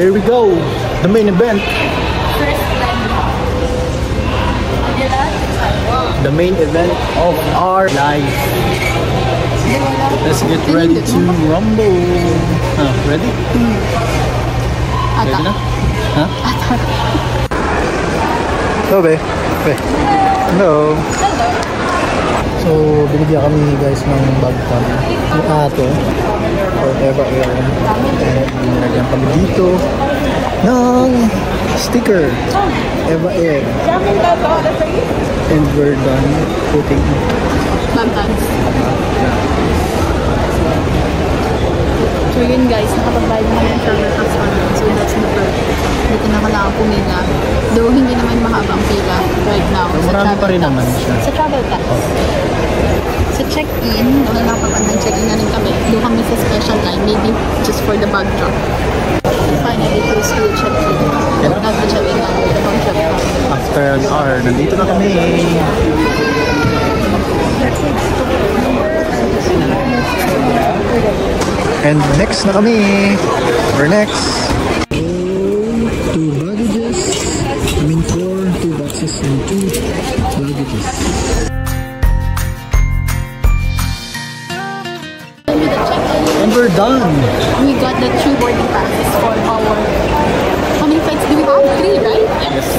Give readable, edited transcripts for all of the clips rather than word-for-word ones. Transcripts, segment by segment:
Here we go, the main event. The main event of our life. Let's get ready to rumble. Ready? Ready na? Huh? Hello, babe. Hello. So, binigyan kami guys ng bag cam ni ate for Eva Air. Nilagyan kami dito ng sticker Eva Air. And we're done putting Bantans. So yun guys, nakapagbayad naman yung travel tax online. So that's not bad. Dito na kailangan pumila. Though hindi naman mahaba ang pila right now. So, marami pa rin naman siya. Sa travel tax. Sa check-in, nung nakapag-online check-in na rin kami, doon kami sa special line, maybe just for the bag drop. Finally, to school check-in. Nag-check-in na, the bag drop. After an hour, nandito na kami. And next na kami. We're next. 2 baggages. I mean 2 boxes and 2 baggages. And we're done. We got the 2 boarding passes for our... How many flights do we have? 3, right? Yes.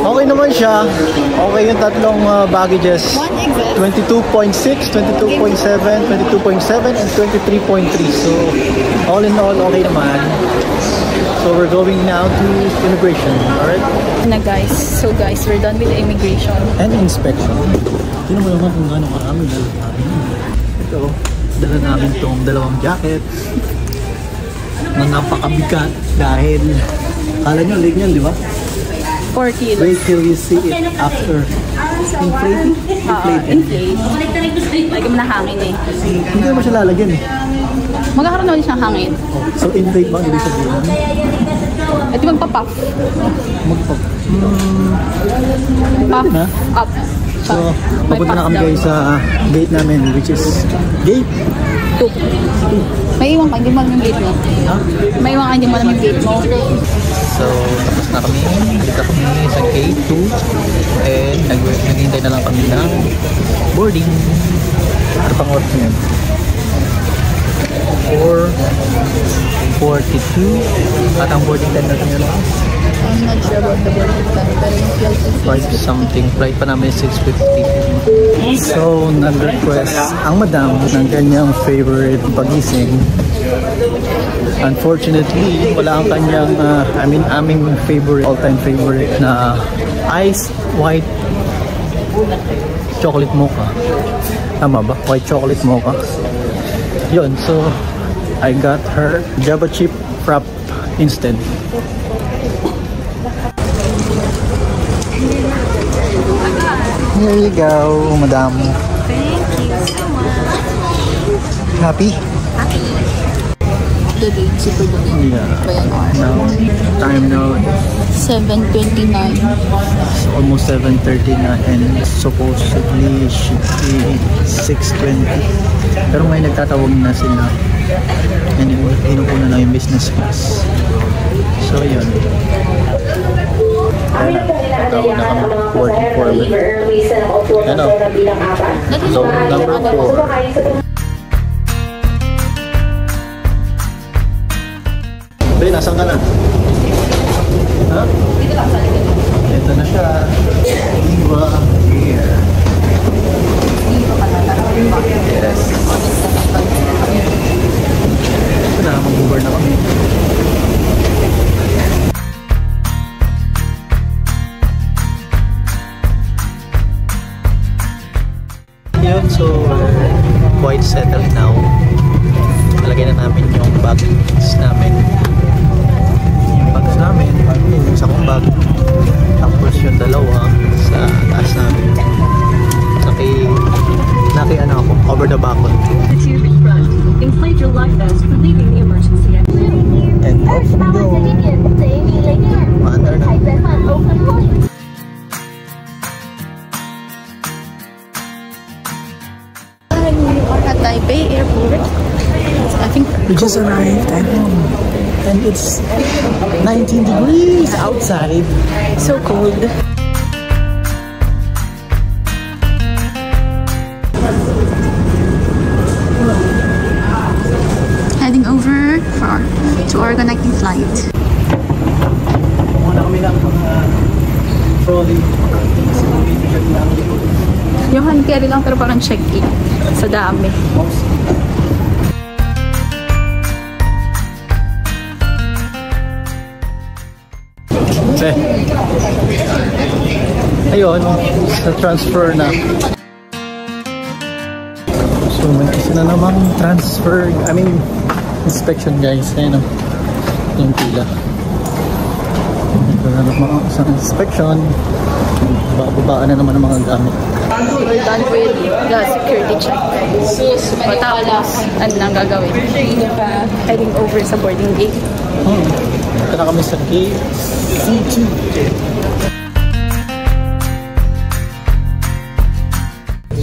Okay naman siya. Okay yung tatlong baggages. 22.6, 22.7, 22.7, and 23.3. So, all in all, okay naman. So, we're going now to immigration. Alright? Na guys. So guys, we're done with the immigration. And inspection. Tignan mo naman kung gano'ng karami dala namin. Ito, dala namin itong 2 jacket na napakabigat dahil kala nyo, leg nyan, di ba? 4 kilos. Wait till you see it after inflating. Inflate. Lagi mo na hangin eh. Hindi mo siya lalagyan eh. Magkakaroon naman siyang hangin. So inflate ba? Ibig sabihin? Ito magpa-puff. Mag-puff. Puff na? Up. So, papunta na kami guys sa gate namin, which is gate 2. May iwan ka, hindi mo alam yung gate mo. Huh? May iwan ka, hindi mo alam yung gate mo. So, tapos na kami. Dito kami sa gate 2. And naghihintay na lang kami ng boarding. Ano pang oras niyan? 4:42. At ang boarding time natin yun. I'm not sure about the boarding time, pero yung flight is 5 something. Flight pa namin 6:50. So, nag-request ang madam ng kanyang favorite pagising. Unfortunately, wala ang kanyang, aming favorite, all-time favorite na iced white chocolate mocha. Tama ba? White chocolate mocha. Yun, so I got her Java chip frap instead. Here you go, madam. Thank you so much. Happy? Happy. Delayed, super delayed. Yeah. By an hour. Now, time now 7:29. almost 7:30 na and supposedly should be 6:20. Pero may nagtatawag na sila. And inupuna na yung business class. So yun. Ayan na. Tawag na kami 44. Ano? Zone number 4. Pre, nasan ka na? Ha? Ito na siya. Eva Air. Yes. Ito na, mag-Uber na kami. Yun, so quite settled now. Nalagay na namin yung bags namin. Yung bags namin, yung isa kong bag. Tapos yung dalawa sa taas namin. Naki ano ako, over the back. Inflate your life vest for leaving the emergency exit. And off we go. Maandar na. At Taipei Airport. I think we just arrived at home. And it's 19 degrees outside. So cold. Heading over to our connecting flight. Muna kami ng mga trolley. Yung hand carry lang pero parang check-in. Sa dami. Ayun, sa transfer na. So, may isa na namang transfer, inspection guys. Ayun o, yung pila. Ito na naman sa inspection. Bababaan na naman ang mga gamit. We're done with the security check. Matapos, ano nang gagawin? Heading over sa boarding gate. Ito na kami sa gate C2.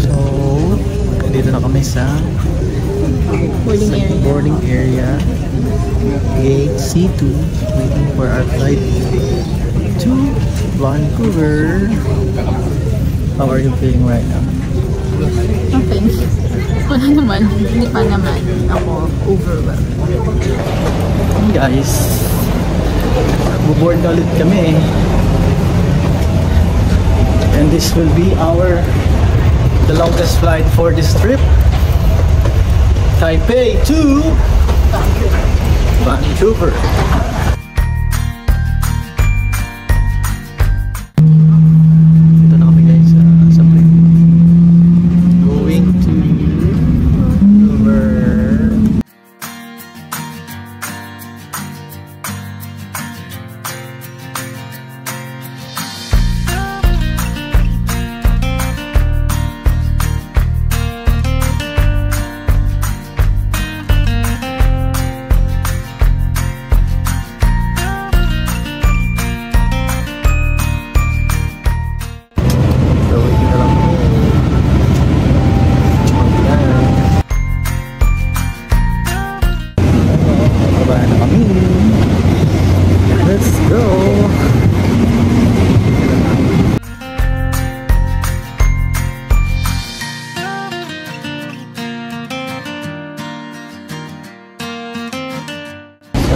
So, dito na kami sa boarding area. Gate C2. Waiting for our flight to Vancouver. How are you feeling right now? Okay. Wala naman. Hindi pa naman ako overwhelmed. Guys, buboard na ulit kami. And this will be the longest flight for this trip. Taipei to Vancouver. Ito na kami guys sa plane. Going to Vancouver.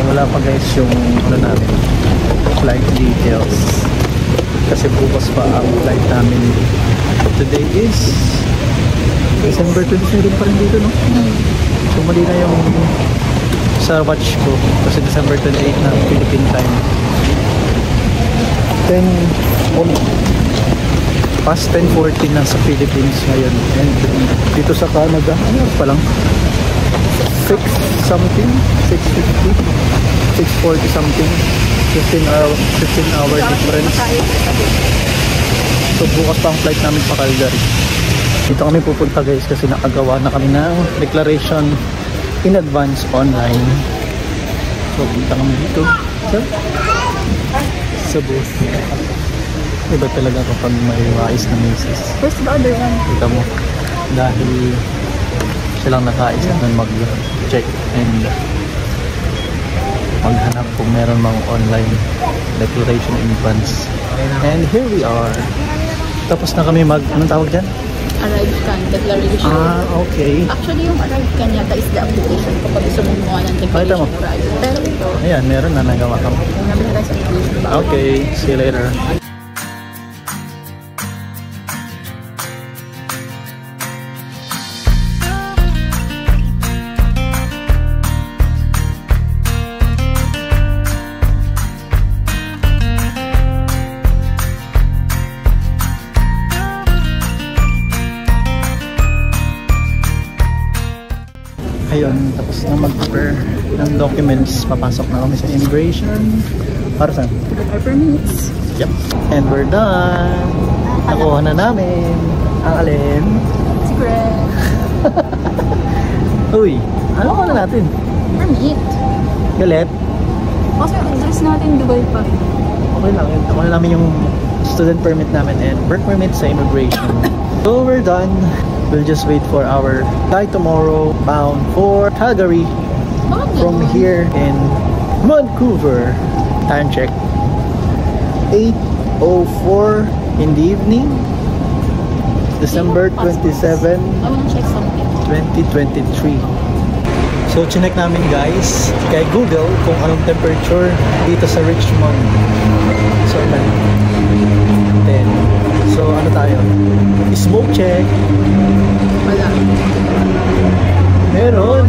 Wala pa guys yung namin flight details kasi bukas pa ang flight namin. Today is December 27 pa rin dito, no? So mali na yung sa watch ko kasi December 28 na Philippine time. Past 10:14 na sa Philippines ngayon, and dito sa Canada ano pa lang 6 something, 6:50, 6:40 something, 15 hour difference. So bukas pa ang flight namin pa Calgary. Dito kami pupunta guys kasi nakagawa na kami ng declaration in advance online. So punta kami dito sa booth. Iba talaga kapag may wais na misis. Where's the other one? Kita mo, dahil silang nakaisip na mag-check and maghanap kung meron mga online declaration in advance. And here we are. Tapos na kami anong tawag dyan? Arrive can, declaration. Okay. Actually, yung arrive can yata is the application kapag gusto mo gumawa ng declaration of arrive. Pero ito, ayan, meron na nagawa kami. nabili tayo sa application. Okay, see you later. Ayun, tapos na mag-prepare ng documents, papasok na kami sa immigration. Para saan? Our permits. Yep. And we're done. Nakuha na namin ang alin. Secret. Uy, ano ka na natin? Permit. Galit? Kasi yung address natin, Dubai pa rin. Okay lang. Nakuha na namin yung student permit namin and work permit sa immigration. So we're done. We'll just wait for our flight tomorrow bound for Calgary from here in Vancouver. Time check. 8:04 in the evening. December 27, I wanna check something. 2023. So, chinek namin guys kay Google kung anong temperature dito sa Richmond. So, 10. So, ano tayo? Smoke check. Wala. Meron.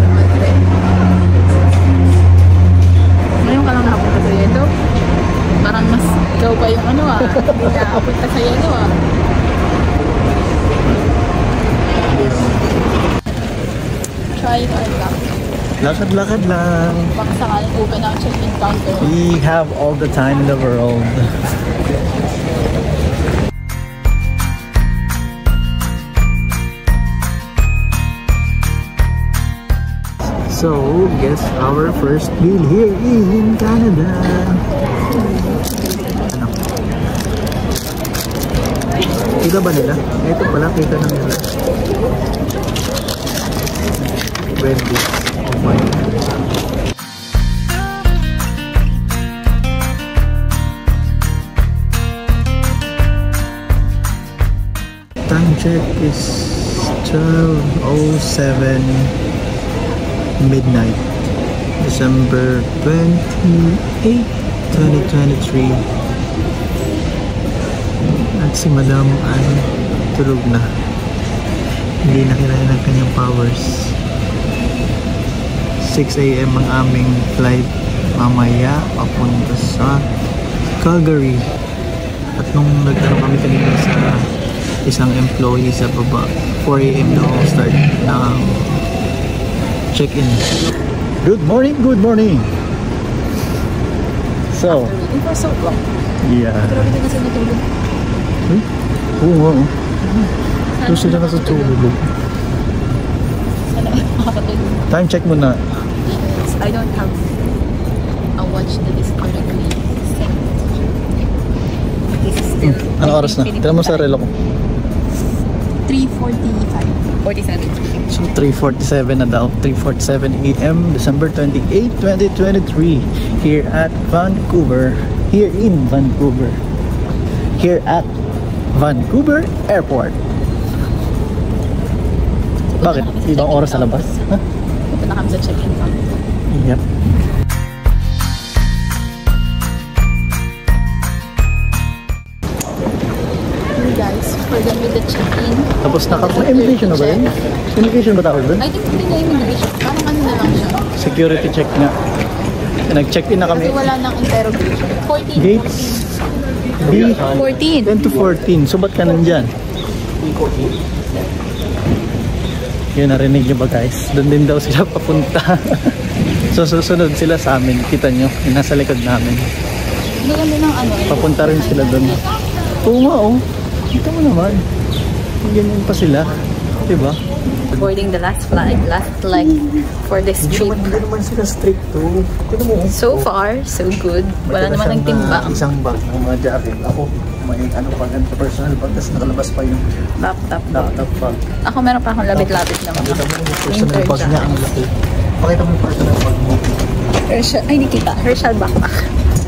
Ngayon ka lang nakapunta sa yelo. Parang mas ikaw pa yung ano ah. Hindi nakapunta sa yelo ah. Try our luck. Lakad-lakad lang. Baka sakaling open ang check-in counter. We have all the time in the world. So, guess our first meal here in Canada. Ano? Kita ba nila? Ito pala, kita na nila. Wendy's. Oh my God. Time check is 12:07 midnight, December 28, 2023. At si Madam Ann tulog na. Hindi na kailangan ng kanyang powers. 6 AM ang aming flight mamaya papunta sa Calgary. At nung nagtanong kami kanina sa isang employee sa baba, 4 AM daw start ng check-in. Good morning, good morning. So, Waiting for so long. yeah. Pero hindi kasi natulog. Oo. Doon sila nasa tulog. Sana makakatulog. Time check muna. I don't have a watch that is currently set. This is still... Ano oras na? Tira mo sa relo ko. 3:45. 47. So 3:47 na daw. 3:47 AM, December 28, 2023. Here at Vancouver. Here in Vancouver. Here at Vancouver Airport. Bakit? Ibang oras sa labas? Ha? Punta na kami sa check-in counter. Yep. Hey guys, for them with the check-in. Tapos may immigration na ba yun? Immigration ba tawag doon? I think hindi na immigration. Parang ano na lang siya. Security check nga. Nag-check-in na kami. Kasi wala nang interrogation. 14. Gates B 14. 10 to 14. So ba't ka nandyan? Yun, narinig nyo ba guys? Doon din daw sila papunta. So susunod sila sa amin. Kita nyo, yung nasa likod namin. Hindi kami ng ano. Papunta rin sila doon. Oo nga oh. Kita mo naman. Ganyan pa sila. Diba? Boarding the last flight, last leg for this trip. Hindi naman sila strict to. Tignan mo. So far, so good. Wala naman nagtimbang. Isang bag ng mga jacket. Ako, may ano pa ganito personal bag. Tapos nakalabas pa yung Laptop. laptop bag. Ako meron pa akong labit-labit na mga. Pakita mo yung personal bag niya. Ang laki. Pakita mo yung personal bag mo. Herschel, ay hindi kita. Herschel backpack.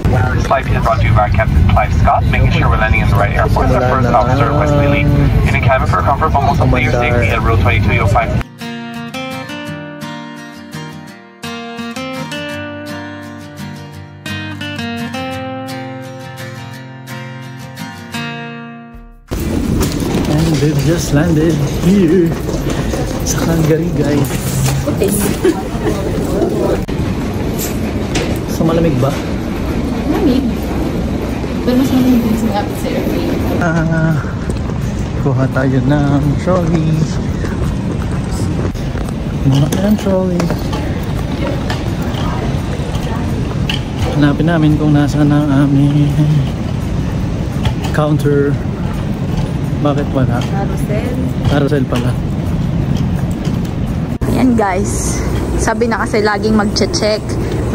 This flight is brought to you by Captain Clive Scott, making sure we're landing in the right airport. Our first officer, Wesley Lee. In a cabin for comfort, almost complete your safety at row 2205. And they've just landed here sa Calgary guys. Putis. So malamig ba? Lamig. Pero mas malamig din sa sa airplane. Kuha tayo ng trolley. Mga ng trolley. Hanapin namin kung nasaan ang aming counter. Bakit wala? Carousel. Carousel pala. Yan guys. Sabi na kasi laging magche-check,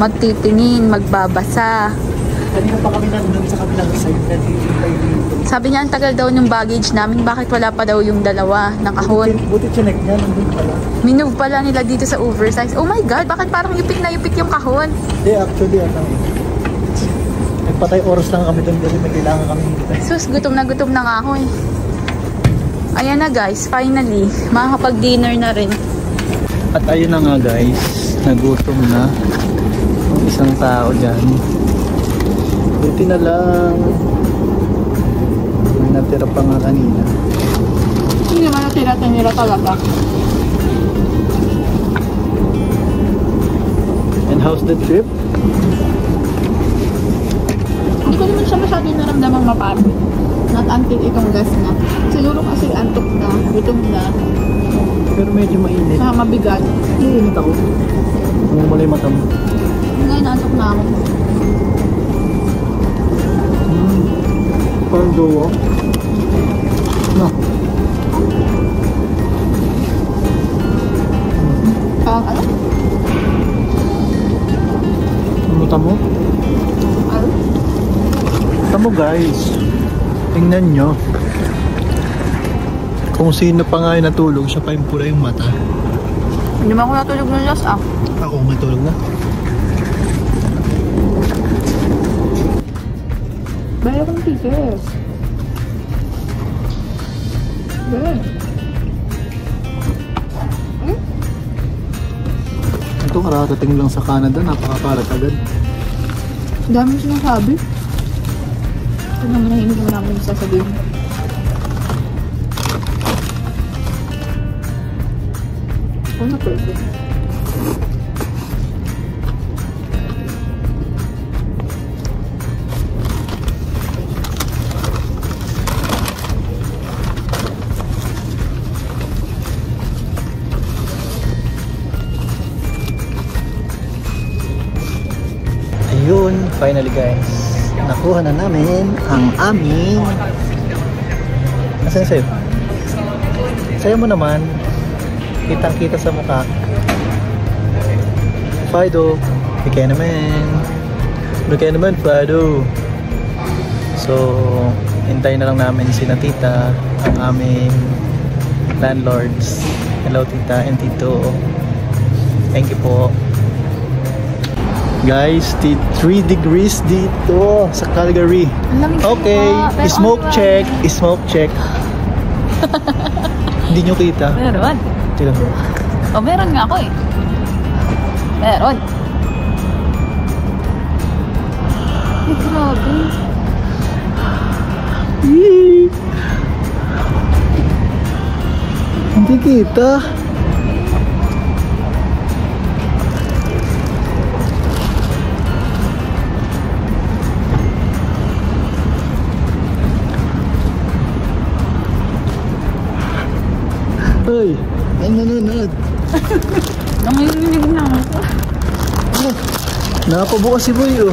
magtitingin, magbabasa. Kanina pa kami nandun sa kabilang side na dito. Sabi niya, ang tagal daw ng baggage namin. Bakit wala pa daw yung dalawa na kahon? Buti chinek niya, nandun pala. Minove pala nila dito sa oversize. Oh my God, bakit parang yupik na yupik yung kahon? Hindi, actually, nagpatay oras lang kami doon kasi may kailangan kami hintay. Sus, gutom na nga ako eh. Ayan na guys, finally. Makakapag-dinner na rin. At ayun na nga guys, nagutom na ang isang tao dyan. Buti na lang. May natira pa nga kanina. Hindi naman natira talaga. And how's the trip? Hindi ko naman siya masyadong naramdamang mapagod. Not until itong gas na. Siguro kasi antok na, gutom na. Pero medyo mainit. Saka mabigat. Mainit ako. Mumula yung mata mo. Ngayon, naantok na ako. Parang duwa. No. Ano? Mata mo? Ano? Mata mo guys. Tingnan nyo. Kung sino pa nga yung natulog, siya pa yung pula yung mata. Hindi mo ako natulog ng last Ako matulog na. Bayar akong tickets. Ito karatating lang sa Canada, napakaparat agad. Dami sinasabi. Ito naman na hindi naman namin sasabihin. Ano pwede? Ayun, finally guys. Nakuha na namin ang aming... Nasaan sa'yo? Sa'yo mo naman. Kitang-kita sa mukha. Fido. Bigay naman, Fido. So, hintayin na lang namin si Tita, ang aming landlords. Hello, Tita and Tito. Thank you po. Guys, 3 degrees dito sa Calgary. Okay, smoke check. Hindi nyo kita. Meron. Tignan mo. O, meron nga ako eh. Meron. Ay, grabe. Hindi kita. Hoy, ay nanonood. Nanginginig na ako. Nakapabukas si Boy oh.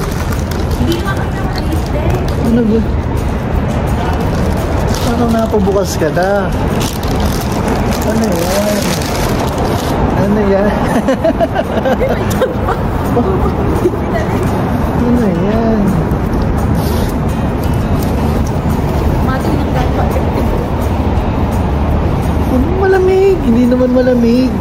Hindi naman naman alis din. Ano ba? Parang nakapabukas ka na. Ano yan? Ano yan? Ano yan? Mating ng gano'n. Malamig. Hindi naman malamig.